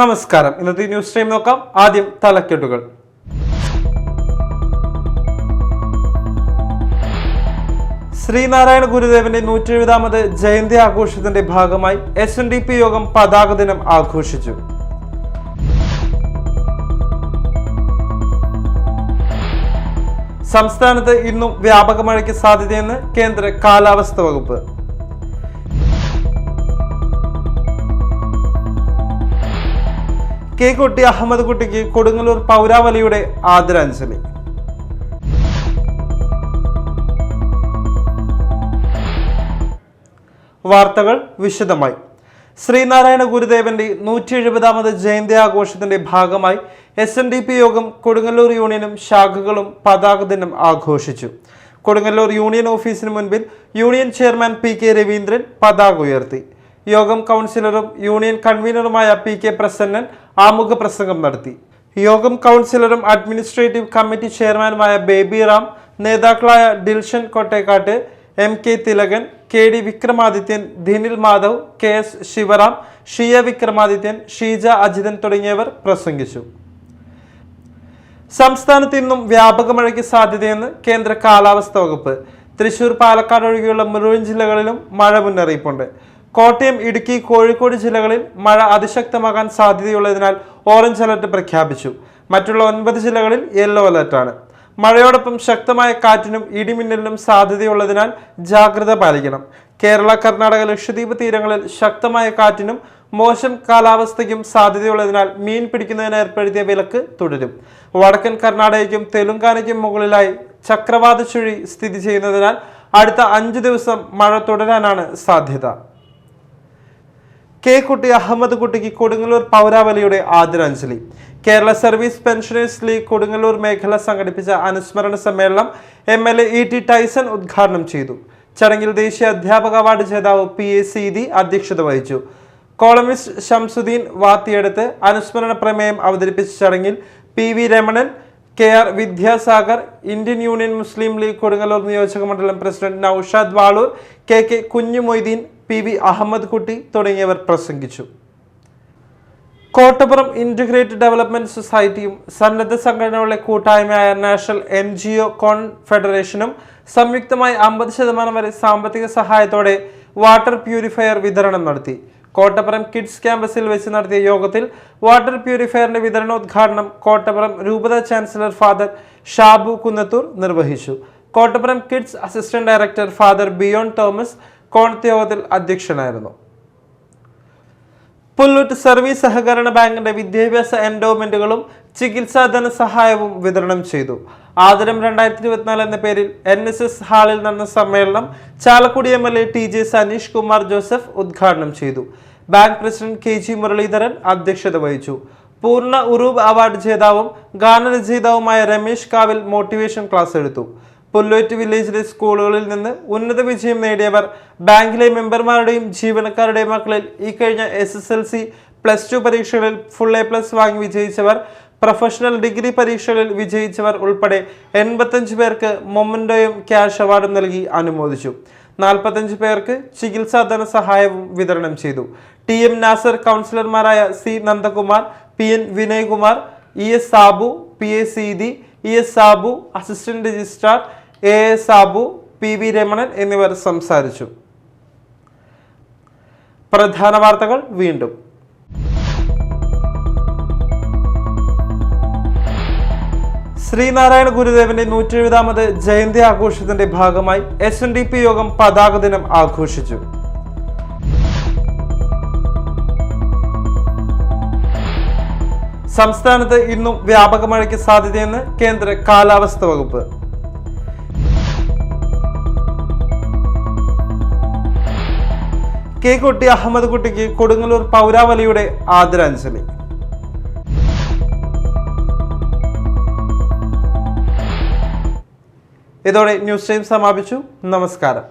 നമസ്കാരം. ഇന്നത്തെ news time നോക്കാം. ആദ്യം തലക്കെട്ടുകൾ. ശ്രീനാരായണ ഗുരുദേവന്റെ 170ാമത് ജയന്തി ആഘോഷത്തിന്റെ ഭാഗമായി SNDP യോഗം പതാക ദിനം ആഘോഷിച്ചു. സംസ്ഥാനത്ത് ഇന്നും വ്യാപക മഴയ്ക്ക് സാധ്യതയെന്ന് കേന്ദ്ര കാലാവസ്ഥാ വകുപ്പ്. കെ കുട്ടി അഹമ്മദ് കുട്ടിക്ക് കൊടുങ്ങല്ലൂർ പൗരാവലിയുടെ ആദരാഞ്ജലി. വാർത്തകൾ വിശദമായി. ശ്രീനാരായണ ഗുരുദേവന്റെ 170ാമത് ജയന്തി ആഘോഷത്തിന്റെ ഭാഗമായി SNDP യോഗം കൊടുങ്ങല്ലൂർ യൂണിയനും ശാഖകളും പതാക ദിനം ആഘോഷിച്ചു. കൊടുങ്ങല്ലൂർ യൂണിയൻ ഓഫീസിന് മുൻപിൽ യൂണിയൻ ചെയർമാൻ PK രവീന്ദ്രൻ പതാക ഉയർത്തി. യോഗം കൗൺസിലറും യൂണിയൻ കൺവീനറുമായ PK പ്രസന്നൻ ആമുഖ പ്രസംഗം നടത്തി. യോഗം കൗൺസിലറും അഡ്മിനിസ്ട്രേറ്റീവ് കമ്മിറ്റി ചെയർമാനുമായ ബേബി റാം, നേതാക്കളായ Dilshan Kottekkat, MK Thilakan, KD Vikramadithyan, ധിനിൽ Madhav, KS Sivaram, ഷിയ വിക്രമാദിത്യൻ, ഷീജ അജിതൻ തുടങ്ങിയവർ പ്രസംഗിച്ചു. സംസ്ഥാനത്ത് ഇന്നും വ്യാപക മഴയ്ക്ക് സാധ്യതയെന്ന് കേന്ദ്ര കാലാവസ്ഥാ വകുപ്പ്. തൃശൂർ, പാലക്കാട് ഒഴികെയുള്ള മുഴുവൻ ജില്ലകളിലും മഴ മുന്നറിയിപ്പുണ്ട്. കോട്ടയം, ഇടുക്കി, കോഴിക്കോട് ജില്ലകളിൽ മഴ അതിശക്തമാകാൻ സാധ്യതയുള്ളതിനാൽ ഓറഞ്ച് അലർട്ട് പ്രഖ്യാപിച്ചു. മറ്റുള്ള 9 ജില്ലകളിൽ യെല്ലോ അലർട്ടാണ്. മഴയോടൊപ്പം ശക്തമായ കാറ്റിനും ഇടിമിന്നലിനും സാധ്യതയുള്ളതിനാൽ ജാഗ്രത പാലിക്കണം. കേരള, കർണാടക, ലക്ഷദ്വീപ് തീരങ്ങളിൽ ശക്തമായ കാറ്റിനും മോശം കാലാവസ്ഥയ്ക്കും സാധ്യതയുള്ളതിനാൽ മീൻ പിടിക്കുന്നതിന് ഏർപ്പെടുത്തിയ വിലക്ക് തുടരും. വടക്കൻ കർണാടകയ്ക്കും തെലുങ്കാനയ്ക്കും മുകളിലായി ചക്രവാത ചുഴി സ്ഥിതി ചെയ്യുന്നതിനാൽ അടുത്ത 5 ദിവസം മഴ തുടരാനാണ് സാധ്യത. കെ കുട്ടി അഹമ്മദ് കുട്ടിക്ക് കൊടുങ്ങല്ലൂർ പൗരാവലിയുടെ ആദരാഞ്ജലി. Kerala service pensioners league Kodungallur മേഖല സംഘടിപ്പിച്ച അനുസ്മരണ സമ്മേളനം MLA ET ടൈസൺ ഉദ്ഘാടനം ചെയ്തു. ചടങ്ങിൽ ദേശീയ അധ്യാപക അവാർഡ് ജേതാവ് PA സീതി അധ്യക്ഷത വഹിച്ചു. കോളമിസ്റ്റ് ഷംസുദ്ദീൻ വാത്തിയെടുത്ത് അനുസ്മരണ പ്രമേയം അവതരിപ്പിച്ച ചടങ്ങിൽ PV രമണൻ, KR വിദ്യാസാഗർ, ഇന്ത്യൻ യൂണിയൻ മുസ്ലിം ലീഗ് കൊടുങ്ങല്ലൂർ നിയോജക മണ്ഡലം പ്രസിഡന്റ് നൌഷാദ് വാളൂർ, KK കുഞ്ഞു മൊയ്തീൻ, PV അഹമ്മദ് കുട്ടി തുടങ്ങിയവർ പ്രസംഗിച്ചു. കോട്ടപ്പുറം ഇന്റഗ്രേറ്റഡ് ഡെവലപ്മെന്റ് സൊസൈറ്റിയും സന്നദ്ധ സംഘടനകളുടെ കൂട്ടായ്മയായ നാഷണൽ NGO കോൺഫെഡറേഷനും സംയുക്തമായി 50% വരെ സാമ്പത്തിക സഹായത്തോടെ വാട്ടർ പ്യൂരിഫയർ വിതരണം നടത്തി. കോട്ടപ്പുറം കിഡ്സ് ക്യാമ്പസിൽ വെച്ച് നടത്തിയ യോഗത്തിൽ വാട്ടർ പ്യൂരിഫയറിന്റെ വിതരണോദ്ഘാടനം കോട്ടപ്പുറം രൂപത ചാൻസലർ ഫാദർ ഷാബു കുന്നത്തൂർ നിർവഹിച്ചു. Kottappuram kids assistant director father Bion Thomas Konath യോഗത്തിൽ അധ്യക്ഷനായിരുന്നു. പുല്ലൂറ്റ് സർവീസ് സഹകരണ ബാങ്കിന്റെ വിദ്യാഭ്യാസ എൻഡോമെന്റുകളും ചികിത്സാ ധനസഹായവും വിതരണം ചെയ്തു. ആദരം 2024 എന്ന പേരിൽ NSS ഹാളിൽ നടന്ന സമ്മേളനം Chalakudy MLA TJ Sanish Kumar Joseph ഉദ്ഘാടനം ചെയ്തു. ബാങ്ക് പ്രസിഡന്റ് KG മുരളീധരൻ അധ്യക്ഷത വഹിച്ചു. പൂർണ്ണ ഉറൂബ് അവാർഡ് ജേതാവും ഗാനരചയിതാവുമായ രമേശ് കാവിൽ മോട്ടിവേഷൻ ക്ലാസ് എടുത്തു. പുല്ലൂറ്റ് വില്ലേജിലെ സ്കൂളുകളിൽ നിന്ന് ഉന്നത വിജയം നേടിയവർ, ബാങ്കിലെ മെമ്പർമാരുടെയും ജീവനക്കാരുടെയും മക്കളിൽ ഈ കഴിഞ്ഞ SSLC, +2 പരീക്ഷകളിൽ ഫുൾ A+ വാങ്ങി വിജയിച്ചവർ, പ്രൊഫഷണൽ ഡിഗ്രി പരീക്ഷകളിൽ വിജയിച്ചവർ ഉൾപ്പെടെ 85 പേർക്ക് മൊമന്റോയും ക്യാഷ് അവാർഡും നൽകി അനുമോദിച്ചു. 45 പേർക്ക് ചികിത്സാ ധനസഹായവും വിതരണം ചെയ്തു. TM നാസർ, കൗൺസിലർമാരായ C Nandakumar, PN Vinaykumar, ES Sabu, PA Seethi, ES Sabu, assistant registrar AS Sabu, PV Ramanan എന്നിവർ സംസാരിച്ചു. പ്രധാന വാർത്തകൾ വീണ്ടും. ശ്രീനാരായണ ഗുരുദേവന്റെ 170ാമത് ജയന്തി ആഘോഷത്തിന്റെ ഭാഗമായി SNDP യോഗം പതാക ദിനം ആഘോഷിച്ചു. സംസ്ഥാനത്ത് ഇന്നും വ്യാപക മഴയ്ക്ക് സാധ്യതയെന്ന് കേന്ദ്ര കാലാവസ്ഥാ വകുപ്പ്. കെ കുട്ടി അഹമ്മദ് കുട്ടിക്ക് കൊടുങ്ങല്ലൂർ പൗരാവലിയുടെ ആദരാഞ്ജലി. ഇതോടെ ന്യൂസ് ടൈം സമാപിച്ചു. നമസ്കാരം.